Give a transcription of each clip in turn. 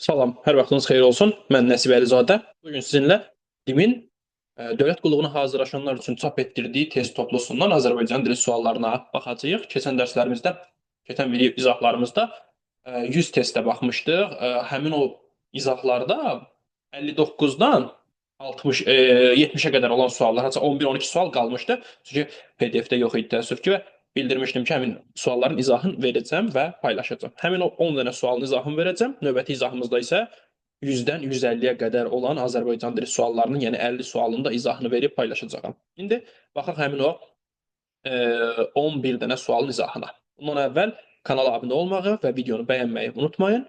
Salam, hər vaxtınız xeyir olsun. Mən Nəsib Əlizadə. Bugün sizinlə DİM-in dövlət qulluğuna hazırlaşanlar üçün çap etdirdiyi test toplusundan Azərbaycan dili suallarına baxacağıq. Keçən dərslərimizdə, keçən video izahlarımızda 100 testə baxmışdıq. Həmin o izahlarda 59-dan 70-ə qədər olan suallar, hətta 11-12 sual qalmışdı. Çünki PDF-də yox idi təəssüf ki, və bildirmişdim ki, həmin sualların izahını verəcəm və paylaşacağam. Həmin o 10 dənə sualın izahını verəcəm. Növbəti izahımızda isə 100-dən 150-yə qədər olan Azərbaycan dili suallarının, yəni 50 sualının da izahını verib paylaşacağam. İndi baxaq həmin o 11 dənə sualın izahına. Bundan əvvəl kanala abunə olmağı və videonu bəyənməyi unutmayın.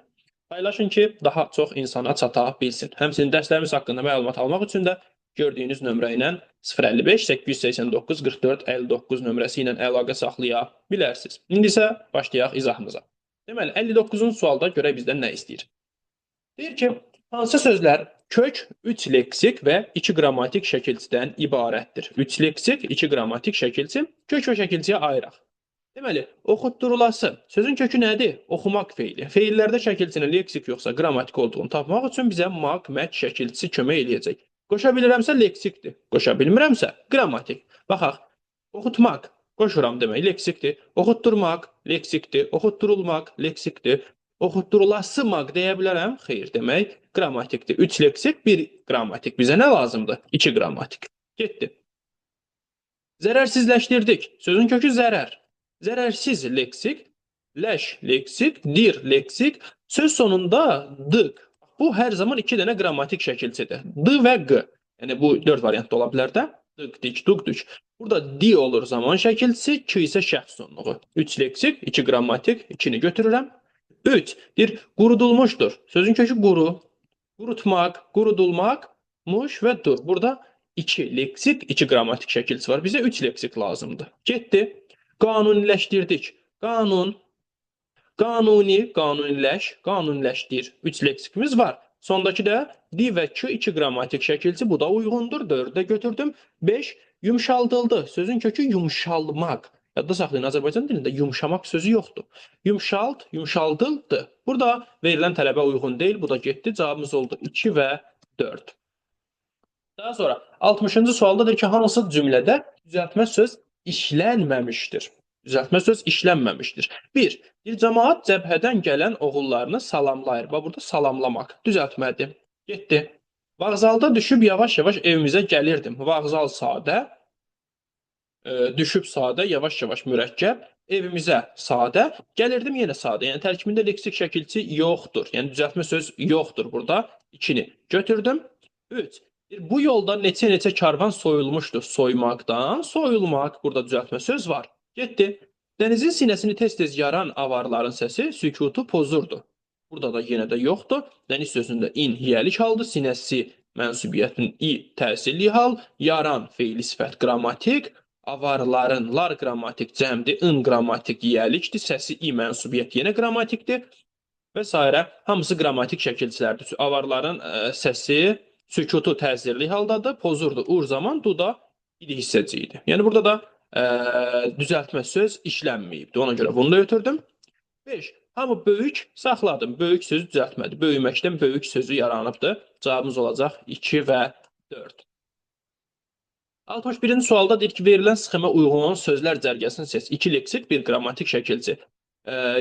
Paylaşın ki, daha çox insana çata bilsin. Həmçinin dərslərimiz haqqında məlumat almaq üçün də gördüyünüz nömrə ilə 055 889 44 59 nömrəsi ilə əlaqə saxlaya bilərsiniz. İndi isə başlayaq izahımıza. Deməli, 59-cu sualda görək bizdən nə istəyir. Deyir ki, hansı sözlər kök 3 leksik və 2 qrammatik şəkilçidən ibarətdir? 3 leksik, 2 qrammatik şəkilçi, kök və şəkilçiyə ayıraq. Deməli, oxutdurulası. Sözün kökü nədir? Oxumaq feili. Feillərdə şəkilçinin leksik yoxsa qrammatik olduğunu tapmaq üçün bizə maq, mət şəkilçisi kömək eləyəcək. Qoşa bilirəmsə leksikdir. Qoşa bilmirəmsə qrammatik. Baxaq, oxutmaq, qoşuram demək, leksikdir. Oxutdurmaq, leksikdir. Oxutdurulmaq, leksikdir. Oxutdurulası maq deyə bilərəm? Xeyr, demək, qrammatikdir. 3 leksik, 1 qrammatik. Bizə nə lazımdır? 2 qrammatik. Getdi. Zərərsizləşdirdik. Sözün kökü zərər. Zərərsiz leksik, ləş leksik, dir leksik, söz sonunda dık. Bu hər zaman 2 dənə qrammatik şəkilçidir. D və q. Yəni bu 4 variantda ola bilər də. Dık, dik, duk, düç. Burada di olur zaman şəkilçisi, k isə şəxs sonluğu. 3 leksik, 2 qrammatik, 2-ni götürürəm. 3. Dir, qurudulmuşdur. Sözün kökü quru. Qurutmaq, qurudulmaq, muş və dur. Burada 2 leksik, 2 qrammatik şəkilçisi var. Bizə 3 leksik lazımdır. Getdi. Qanuniləşdirdik. Qanun, qanuni, qanuniləş, qanuniləşdir. 3 leksikimiz var. Sondakı da di və k 2 qrammatik şəkilçi. Bu da uyğundur. 4-də götürdüm. 5. Yumşaldıldı. Sözün kökü yumşalmaq. Yadda saxlayın, Azərbaycan dilində yumşamaq sözü yoxdur. Yumşalt, yumşaldıldı. Burada verilən tələbə uyğun deyil. Bu da getdi. Cavabımız oldu 2 və 4. Daha sonra 60-cı sualdadır ki, hansı cümlədə düzəltmə söz işlənməmişdir? Düzəltmə söz işlənməmişdir. 1. Bir cəmaat cəbhədən gələn oğullarını salamlayır. Bax, burada salamlamaq. Düzəltmədir. Getdi. Vağzalda düşüb yavaş-yavaş evimizə gəlirdim. Vağzal sadə, düşüb sadə, yavaş-yavaş mürəkkəb, evimizə sadə, gəlirdim yenə sadə. Yəni tərkibində leksik şəkilçi yoxdur. Yəni düzəltmə söz yoxdur burada. 2-ni götürdüm. 3. Bu yolda neçə-neçə karvan soyulmuşdur. Soymaqdan soyulmaq. Burada düzəltmə söz var. Getdi. Dənizin sinəsini tez-tez yaran avarların səsi sükutu pozurdu. Burada da yenə də yoxdur. Dəniz sözündə in hiyəlik haldır. Sinəsi mənsubiyyətin i təsirli hal. Yaran feili sifət qrammatik. Avarların lar qrammatik cəmdir. In qrammatik hiyəlikdir. Səsi i mənsubiyyət yenə qrammatikdir. Və s. Hamısı qrammatik şəkilçilərdir. Avarların səsi sükutu təsirli haldadır. Pozurdu. Ur zaman du da idi hissəciydi. Yəni burada da düzəltmə söz işlənməyibdir. Ona görə bunu da götürdüm. 5. Hamı böyük saxladım. Böyük sözü düzəltmədi. Böyüməkdən böyük sözü yaranıbdır. Cavabımız olacaq 2 və 4. 61-ci sualda deyir ki, verilən sxemə uyğun olan sözlər cərgəsini seç. 2 leksik, 1 qrammatik şəkilçi.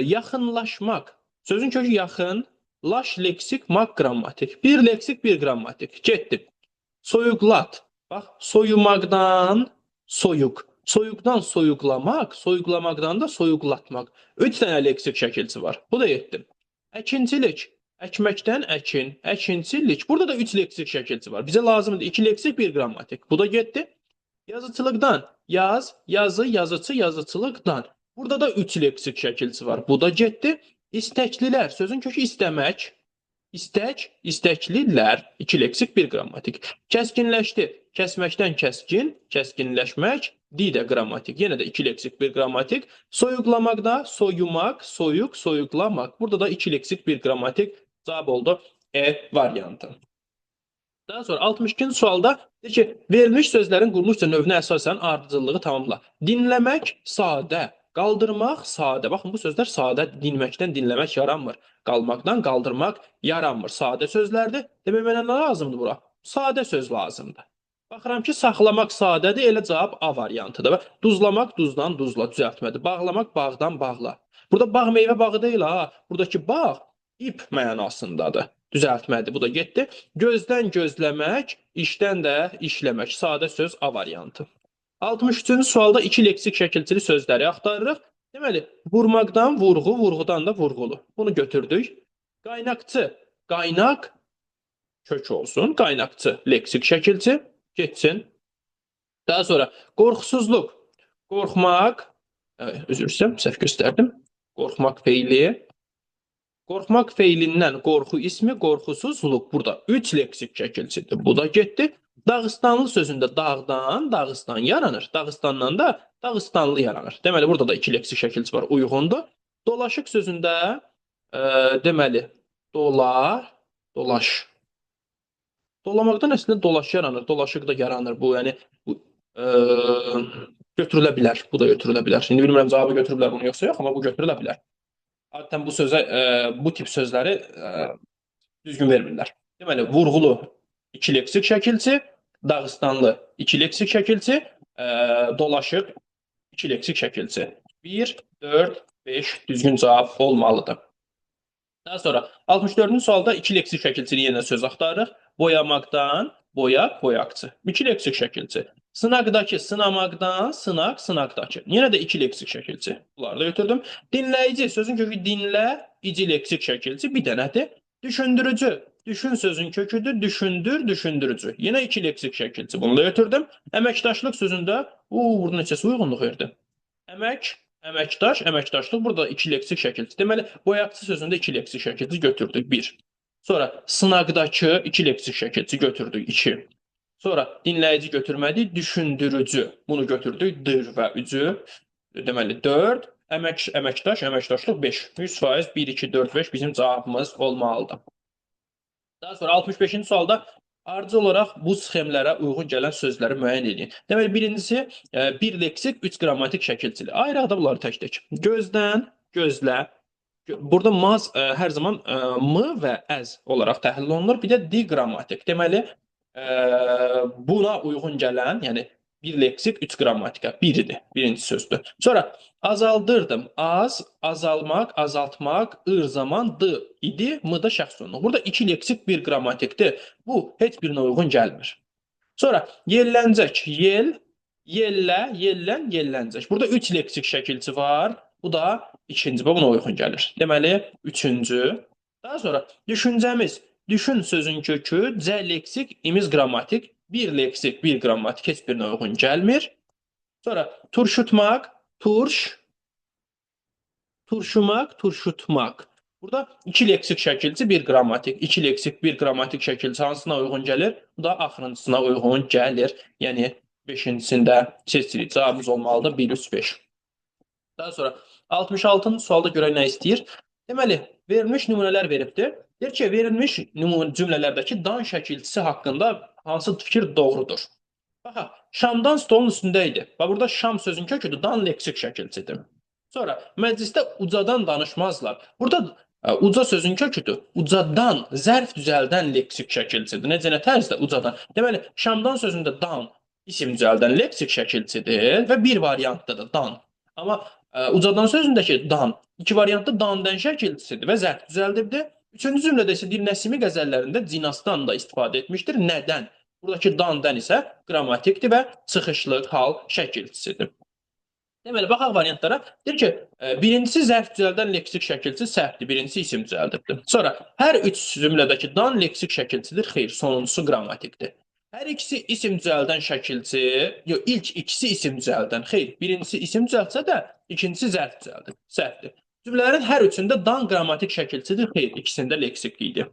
Yaxınlaşmaq. Sözün kökü yaxın, laş leksik, maq qrammatik. 1 leksik, 1 qrammatik. Getdi. Soyuqlat. Bax, soyumaqdan soyuq. Soyuqdan soyuqlamaq, soyuqlamaqdan da soyuqlatmaq. 3 dənə leksik şəkilçi var. Bu da yetdi. Əkinçilik. Əkməkdən əkin, əkinçilik. Burada da 3 leksik şəkilçi var. Bizə lazımdır 2 leksik, 1 qrammatik. Bu da getdi. Yazıçılıqdan. Yaz, yazı, yazıçı, yazıçılıqdan. Burada da 3 leksik şəkilçi var. Bu da getdi. İstəklilər. Sözün kökü istəmək. İstək, istəklilər. 2 leksik, 1 qrammatik. Kəskinləşdi. Kəsməkdən kəskin, kəskinləşmək, di də qrammatik. Yenə də 2 leksik, 1 qrammatik. Soyuqlamaqda soyumaq, soyuq, soyuqlamaq. Burada da 2 leksik, 1 qrammatik. Cavab oldu E variantı. Daha sonra 62-ci sualda deyir ki, verilmiş sözlərin quruluşca növünə əsasən ardıcıllığı tamamla. Dinləmək sadə. Qaldırmaq sadə. Baxın bu sözlər sadə dinməkdən dinləmək yaranmır. Qalmaqdan qaldırmaq yaranmır. Sadə sözlərdir. Demək mənə nə lazımdır bura? Sadə söz lazımdır. Baxıram ki, saxlamaq sadədir, elə cavab A variantıdır. Və duzlamaq duzdan duzla düzəltmədir. Bağlamaq bağdan bağla. Burada bağ meyvə bağı deyil ha. Buradakı bağ ip mənasındadır. Düzəltmədir. Bu da getdi. Gözdən gözləmək, işdən də işləmək. Sadə söz A variantı. 63-cü sualda iki leksik şəkilçili sözləri axtarırıq. Deməli, vurmaqdan vurğu, vurğudan da vurğulu. Bunu götürdük. Qaynaqçı, qaynaq kök olsun. Qaynaqçı leksik şəkilçi getsin. Daha sonra qorxusuzluq, qorxmaq, üzr istəyirəm, səhv göstərdim. Qorxmaq feili. Qorxmaq feilindən qorxu ismi, qorxusuzluq. Burada 3 leksik şəkilçidir. Bu da getdi. Dağıstanlı sözündə dağdan Dağıstan yaranır. Dağıstandan da Dağıstanlı yaranır. Deməli, burada da 2 leksik şəkilçi var, uyğundur. Dolaşıq sözündə deməli, dolaş. Dolamaqdan əslində dolaş yaranır, dolaşıq da yaranır. Bu, yəni, götürülə bilər. Bu da götürülə bilər. İndi bilmirəm cavabı götürüblər bunu yoxsa yox, amma bu götürülə bilər. Adətən bu sözə, bu tip sözləri düzgün vermirlər. Deməli, vurğulu 2 leksik şəkilçi, Dağıstanlı 2 leksik şəkilçi, dolaşıq 2 leksik şəkilçi. 1, 4, 5 düzgün cavab olmalıdır. Daha sonra 64-cü sualda 2 leksik şəkilçili yenə söz axtarırıq. Boyamaqdan boya, boyaqçı. 2 leksik şəkilçi. Sınaqdakı, sınamaqdan sınaq, sınaqdakı. Yenə də 2 leksik şəkilçi. Bunları da götürdüm. Dinləyici, sözün kökü dinlə, ici leksik şəkilçi bir dənədir. Düşündürücü, düşün sözün köküdür, düşündür, düşündürücü. Yenə 2 leksik şəkilçi. Bunu da götürdüm. Əməkdaşlıq sözündə, burada neçəsi uyğunluq verdi? Əmək, əməkdaş, əməkdaşlıq burada 2 leksik şəkilçi. Deməli, boyaqçı sözündə 2 leksik şəkilçi götürdük, 1. Sonra sınaqdakı 2 leksik şəkilçi götürdük, 2. Sonra dinləyici götürmədik, düşündürücü. Bunu götürdük, dır və ücü. Deməli, 4. Əməkdaş, əməkdaşlıq 5. 100%, 1, 2, 4, 5 bizim cavabımız olmalıdır. Daha sonra 65-ci sualda ardıcıl olaraq bu sxemlərə uyğun gələn sözləri müəyyən edin. Deməli, birincisi 1 leksik, 3 qrammatik şəkilçili. Ayrı da bunları tək-tək. Gözdən, gözlə. Burada maz hər zaman m və əz olaraq təhlil olunur. Bir də diqrammatik. Deməli, buna uyğun gələn, yəni 1 leksik, 3 qrammatika. Biridir, birinci sözdür. Sonra azaldırdım. Az, azalmaq, azaltmaq, zaman, d idi, m da şəxs sonluq. Burada 2 leksik, 1 qrammatikdir. Bu heç birinə uyğun gəlmir. Sonra yelləncək, yel, yellə, yellən, yelləncək. Burada 3 leksik şəkilçi var. Bu da ikinci, buna uyğun gəlir. Deməli, üçüncü. Daha sonra düşüncəmiz, düşün sözün kökü, c leksik, imiz qrammatik. 1 leksik, 1 qrammatik heç birinə uyğun gəlmir. Sonra turşutmaq, turşumaq, turşutmaq. Burada 2 leksik şəkilçi, 1 qrammatik. 2 leksik, 1 qrammatik şəkilçi hansına uyğun gəlir? Bu da axırıncısına uyğun gəlir. Yəni 5-cisində seçirik. Cavabımız olmalıdır 1, 3, 5. Daha sonra 66-cı sualda görə nə istəyir? Deməli, verilmiş nümunələr veribdir. Deyir ki, verilmiş cümlələrdəki dan şəkilçisi haqqında hansı fikir doğrudur? Baxa, şamdan stolun üstündə idi. Bax, burada şam sözün köküdür, dan leksik şəkilçidir. Sonra məclisdə ucadan danışmazlar. Burada uca sözün köküdür. Ucadan, zərf düzəldən leksik şəkilçidir. Necə nə tərzdə ucadan? Deməli, şamdan sözündə dan isim düzəldən leksik şəkilçidir və bir variantda da dan. Amma ucadan sözündəki dan, 2 variantda dandan şəkilçisidir və zərf düzəldibdir. Üçüncü cümlədə isə Dil Nəsimi qəzəllərində cinasdan da istifadə etmişdir. Nədən? Buradakı dandan isə qrammatikdir və çıxışlıq hal şəkilçisidir. Deməli, baxaq variantlara. Deyir ki, birincisi zərf düzəldən leksik şəkilçisi səhvdir, birincisi isim düzəldibdir. Sonra, hər 3 cümlədəki dan leksik şəkilçisidir, xeyr, sonuncusu qrammatikdir. Hər ikisi isim düzəldən şəkilçi, yox, ilk ikisi isim düzəldən, xeyr, birincisi isim düzəltsə də, ikincisi zərf düzəldir, səhvdir. Cümlələrin hər üçündə dan qrammatik şəkilçidir, xeyr, ikisində leksikliyidir.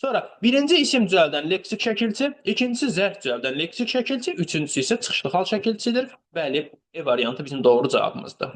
Sonra, birinci isim düzəldən leksik şəkilçi, ikincisi zərf düzəldən leksik şəkilçi, üçüncüsü isə çıxışlı hal şəkilçidir. Bəli, E variantı bizim doğru cavabımızdır.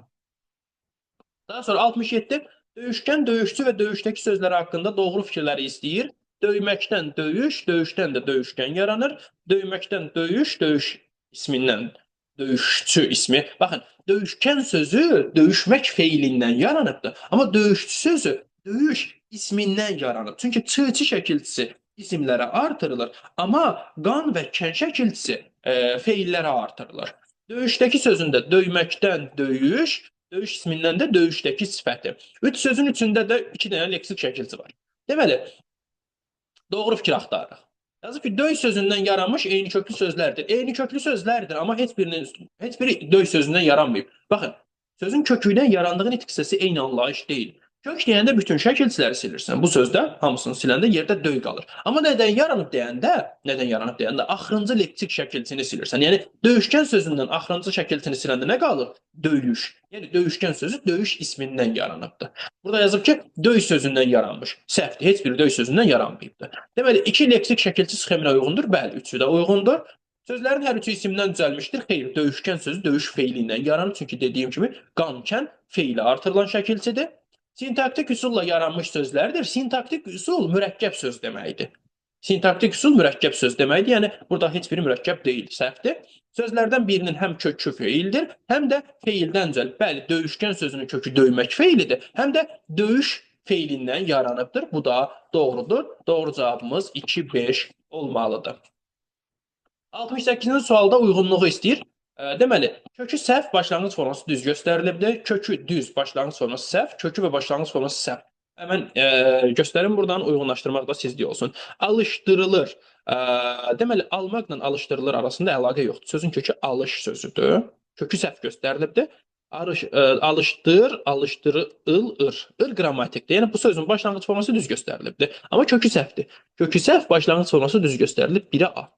Daha sonra 67, döyüşkən, döyüşçü və döyüşdəki sözləri haqqında doğru fikirləri istəyir. Döyməkdən döyüş, döyüşdən də döyüşkən yaranır. Döyməkdən döyüş, döyüş ismindən döyüşçü ismi. Baxın, döyüşkən sözü döyüşmək feilindən yaranıbdır. Amma döyüşçü sözü döyüş ismindən yaranıb. Çünki çığçı şəkilçisi isimlərə artırılır, amma qan və kən şəkilçisi feillərə artırılır. Döyüşdəki sözündə döyməkdən döyüş, döyüş ismindən də döyüşdəki sifəti. Üç sözün üçündə də iki dənə leksik şəkilçi var. Deməli, doğru fikir axtarırıq. Yazıb ki, döy sözündən yaranmış eyni köklü sözlərdir. Eyni köklü sözlərdir, amma heç biri döy sözündən yaranmayıb. Baxın, sözün kökündən yarandığı nitq hissəsi eyni anlayış deyil. Kök deyəndə bütün şəkilçiləri silirsən. Bu sözdə hamısını siləndə yerdə döy qalır. Amma nədən yaranıb deyəndə axırıncı leksik şəkilçini silirsən. Yəni döyüşkən sözündən axırıncı şəkilçini siləndə nə qalır? Döyüş. Yəni döyüşkən sözü döyüş ismindən yaranıbdır. Burada yazıb ki, döy sözündən yaranmış. Səhvdir. Heç biri döy sözündən yaranmayıbdır. Deməli, iki leksik şəkilçi sxeminə uyğundur. Bəli, üçü də uyğundur. Sözlərin hər üçü isimdən düzəlmişdir. Xeyr, döyüşkən sözü döyüş feilindən yaranır. Çünki dediyim kimi qan-kən feili artırılan şəkilçidir. Sintaktik üsulla yaranmış sözlərdir. Sintaktik üsul mürəkkəb söz deməkdir. Sintaktik üsul mürəkkəb söz deməkdir. Yəni burada heç biri mürəkkəb deyil, səhvdir. Sözlərdən birinin həm kökü feildir, həm də feildən düzəlir. Bəli, döyüşkən sözünün kökü döymək feilidir, həm də döyüş feilindən yaranıbdır. Bu da doğrudur. Doğru cavabımız 2-5 olmalıdır. 68-ci sualda uyğunluğu istəyir. Deməli, kökü səhv, başlanğıc forması düz göstərilibdir. Kökü düz, başlanğıc forması səhv, kökü və başlanğıc forması səhv. Həmən göstərim buradan uyğunlaşdırmaq da sizdə olsun. Alışdırılır. Deməli, almaqla alışdırılır arasında əlaqə yoxdur. Sözün kökü alış sözüdür. Kökü səhv göstərilibdir. Alışdır, alışdırılır. Qrammatikdir. Yəni bu sözün başlanğıc forması düz göstərilibdir. Amma kökü səhvdir. Kökü səhv, başlanğıc forması düz göstərilib. 1-ə A.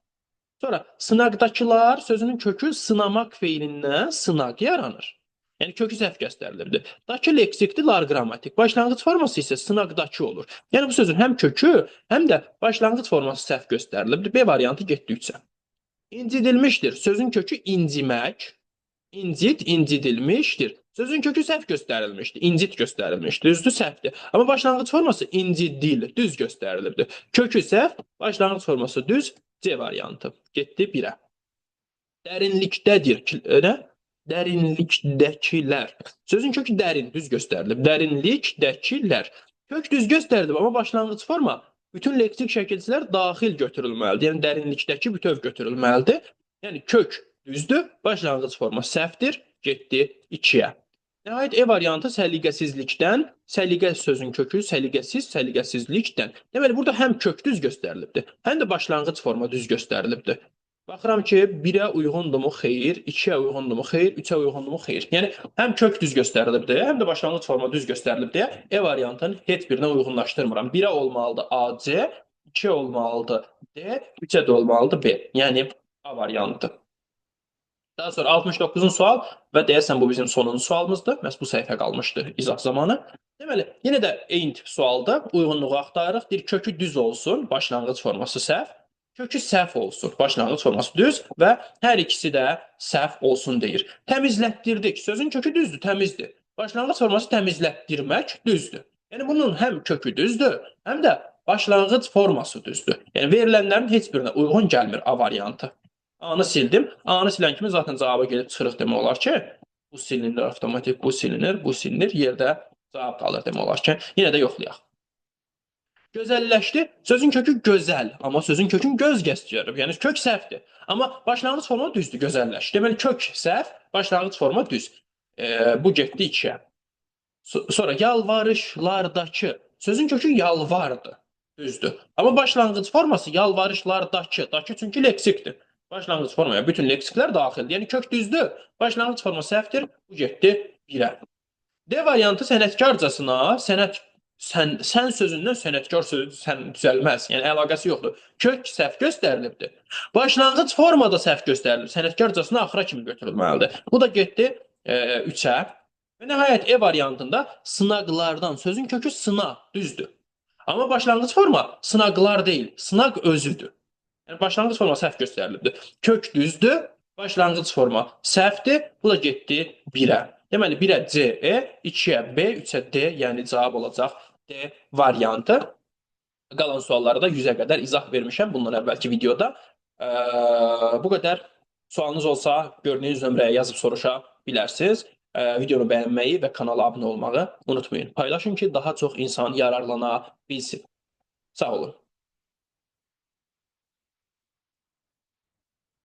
Sonra sınaqdakılar sözünün kökü sınamaq feilindən sınaq yaranır. Yəni kökü səhv göstərilibdir. Dakı leksikdir, lar qrammatik. Başlanğıc forması isə sınaqdakı olur. Yəni bu sözün həm kökü, həm də başlanğıc forması səhv göstərilibdir. B variantı getdi 3-ə. İncidilmişdir. Sözün kökü incimək. İncit, incidilmişdir. Sözün kökü səhv göstərilmişdir. İncit göstərilmişdir. Düzdür, səhvdir. Amma başlanğıc forması incidil, düz göstərilibdir. Kökü səhv, başlanğıc forması düz. C variantı. Getdi 1-ə. Dərinlikdədir. Nə? Dərinlikdəkilər. Sözün kökü dərin, düz göstərilib. Dərinlikdəkilər. Kök düz göstərilib, amma başlanğıc forma bütün leksik şəkilçilər daxil götürülməlidir. Yəni dərinlikdəki bütöv götürülməlidir. Yəni kök düzdür, başlanğıc forma səhvdir. Getdi 2-yə. Nəhayət E variantı səliqəsizlikdən, səliqə sözün kökü səliqəsiz, səliqəsizlikdən. Deməli, burada həm kök düz göstərilibdir, həm də başlanğıc forma düz göstərilibdir. Baxıram ki, 1-ə uyğundurmu? Xeyr. 2-ə uyğundurmu? Xeyr. 3-ə uyğundurmu? Xeyr. Yəni, həm kök düz göstərilibdir, həm də başlanğıc forma düz göstərilibdir. E variantını heç birinə uyğunlaşdırmıram. 1-ə olmalıdır AC, 2-ə olmalıdır D, 3-ə də olmalıdır B. Yəni, A variantı. Daha sonra 69-cu sual və deyəsən bu bizim sonuncu sualımızdır. Məhz bu səhifə qalmışdı izah zamanı. Deməli, yenə də eyni tip sualda uyğunluğu axtarırıq. Deyir, kökü düz olsun, başlanğıc forması səhv. Kökü səhv olsun, başlanğıc forması düz və hər ikisi də səhv olsun deyir. Təmizlətdirdik. Sözün kökü düzdür, təmizdir. Başlanğıc forması təmizlətdirmək düzdür. Yəni bunun həm kökü düzdür, həm də başlanğıc forması düzdür. Yəni verilənlərin heç birinə uyğun gəlmir A variantı. A-nı sildim. A-nı silən kimi zaten cavaba gelib çıxırıq demək olar ki, bu silinir avtomatik, bu silinir, bu silinir. Yerdə cavab qalır demək olar ki, yenə də yoxlayaq. Gözəlləşdi. Sözün kökü gözəl, amma sözün kökün göz göstərir. Yəni kök səhvdir. Amma başlanğıc forma düzdür, gözəlləşdi. Deməli kök səhv, başlanğıc forma düz. Bu getdi 2-yə. Sonra yalvarışlardakı. Sözün kökü yalvardı. Düzdür. Amma başlanğıc forması yalvarışlardakı. Dakı çünki leksikdir. Başlanğıc formaya bütün leksiklər daxildir. Yəni kök düzdür. Başlanğıc forma səhvdir. Bu getdi 1-ə. D variantı sənətkarcasına, sən sözündən sənətkar sözü düzəlməz. Yəni əlaqəsi yoxdur. Kök səhv göstərilibdir. Başlanğıc formada səhv göstərilib. Sənətkarcasına axıra kimi götürülməlidir. Bu da getdi 3-ə. Və nəhayət E variantında sınaqlardan. Sözün kökü sına, düzdür. Amma başlanğıc forma sınaqlar deyil, sınaq özüdür. Yəni başlanğıc forma səhv göstərilibdir. Kök düzdür, başlanğıc forma səhvdir. Bu da getdi 1-ə. Deməli 1-ə C, E, 2-yə B, 3-ə D, yəni cavab olacaq D variantı. Qalan sualları da 100-ə qədər izah vermişəm bundan əvvəlki videoda. Bu qədər. Sualınız olsa gördüyünüz nömrəyə yazıb soruşa bilərsiniz. Videonu bəyənməyi və kanala abunə olmağı unutmayın. Paylaşın ki, daha çox insan yararlana bilsin. Sağ olun.